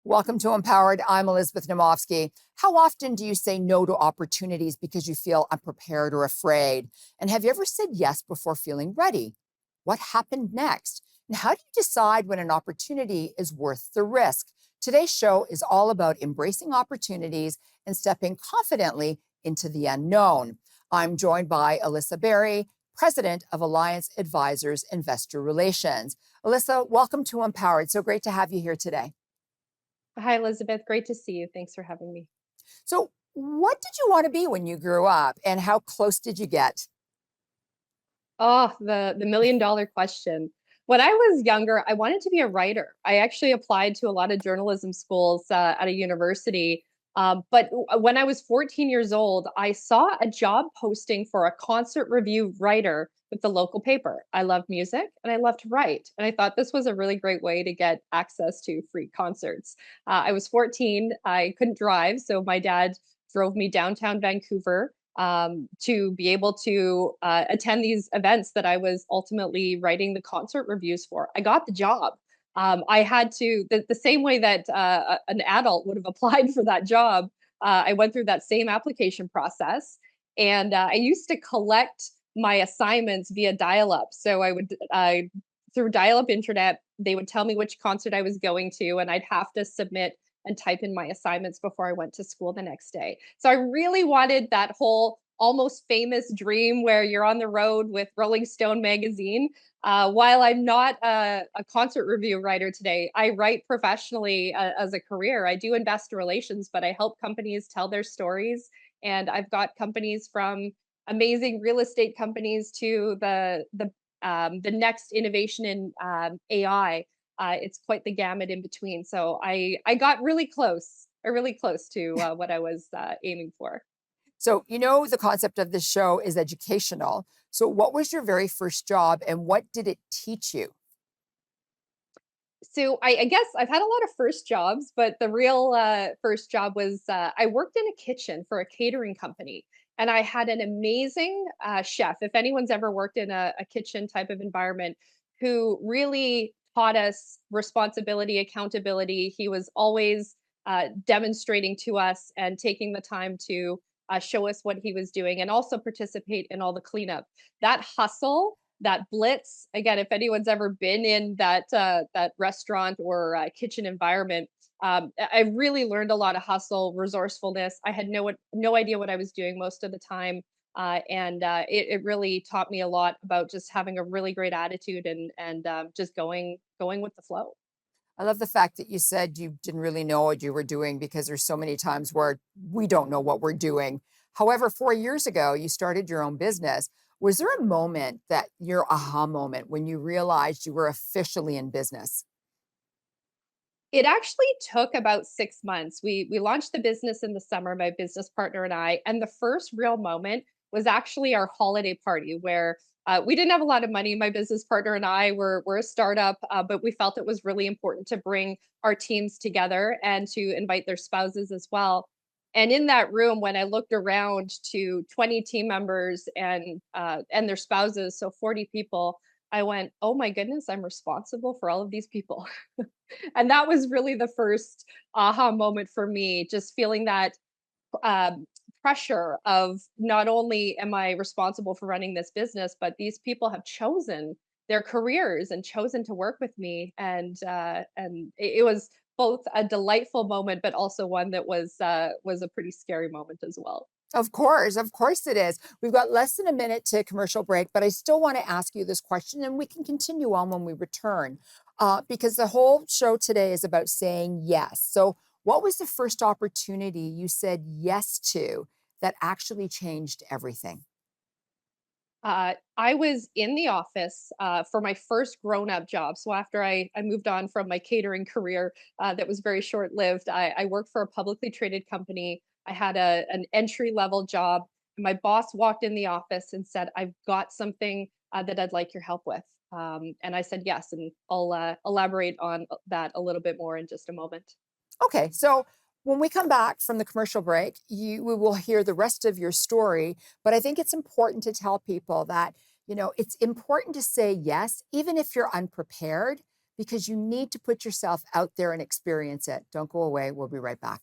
Welcome to Empowered. I'm Elizabeth Namofsky. How often do you say no to opportunities because you feel unprepared or afraid? And have you ever said yes before feeling ready? What happened next? And how do you decide when an opportunity is worth the risk? Today's show is all about embracing opportunities and stepping confidently into the unknown. I'm joined by Alyssa Barry, President of Alliance Advisors Investor Relations. Alyssa, welcome to Empowered. So great to have you here today. Hi, Elizabeth. Great to see you. Thanks for having me. So, what did you want to be when you grew up, and how close did you get? Oh, the million-dollar question. When I was younger, I wanted to be a writer. I actually applied to a lot of journalism schools at a university. But when I was 14 years old, I saw a job posting for a concert review writer with the local paper. I loved music and I loved to write. And I thought this was a really great way to get access to free concerts. I was 14, I couldn't drive. So my dad drove me downtown Vancouver to be able to attend these events that I was ultimately writing the concert reviews for. I got the job. I had to, the same way that an adult would have applied for that job, I went through that same application process. And I used to collect my assignments via dial up. So I would, through dial up internet, they would tell me which concert I was going to, and I'd have to submit and type in my assignments before I went to school the next day. So I really wanted that whole almost famous dream where you're on the road with Rolling Stone magazine. While I'm not a concert review writer today, I write professionally as a career. I do investor relations, but I help companies tell their stories. And I've got companies from amazing real estate companies to the next innovation in AI. It's quite the gamut in between. So I got really close, really close to what I was aiming for. So, the concept of this show is educational. So, what was your very first job, and what did it teach you? So I guess I've had a lot of first jobs, but the real first job was I worked in a kitchen for a catering company, and I had an amazing chef. If anyone's ever worked in a kitchen type of environment, who really taught us responsibility, accountability. He was always demonstrating to us and taking the time to show us what he was doing, and also participate in all the cleanup. That hustle, that blitz, again, if anyone's ever been in that restaurant or kitchen environment, I really learned a lot of hustle, resourcefulness. I had no idea what I was doing most of the time, and it really taught me a lot about just having a really great attitude and just going with the flow. I love the fact that you said you didn't really know what you were doing because there's so many times where we don't know what we're doing. However, 4 years ago, you started your own business. Was there a moment that your aha moment when you realized you were officially in business? It actually took about 6 months. We launched the business in the summer, my business partner and I, and the first real moment was actually our holiday party where we didn't have a lot of money. My business partner and I were a startup, but we felt it was really important to bring our teams together and to invite their spouses as well. And in that room, when I looked around to 20 team members and their spouses, so 40 people, I went, "Oh my goodness, I'm responsible for all of these people." And that was really the first aha moment for me, just feeling that um, pressure of not only am I responsible for running this business, but these people have chosen their careers and chosen to work with me, and it was both a delightful moment, but also one that was a pretty scary moment as well. Of course it is. We've got less than a minute to commercial break, but I still want to ask you this question and we can continue on when we return because the whole show today is about saying yes. So, what was the first opportunity you said yes to that actually changed everything? I was in the office for my first grown-up job. So after I moved on from my catering career, that was very short-lived, I worked for a publicly traded company. I had an entry-level job. My boss walked in the office and said, "I've got something that I'd like your help with." And I said yes, and I'll elaborate on that a little bit more in just a moment. Okay, so when we come back from the commercial break, we will hear the rest of your story. But I think it's important to tell people that, it's important to say yes, even if you're unprepared, because you need to put yourself out there and experience it. Don't go away. We'll be right back.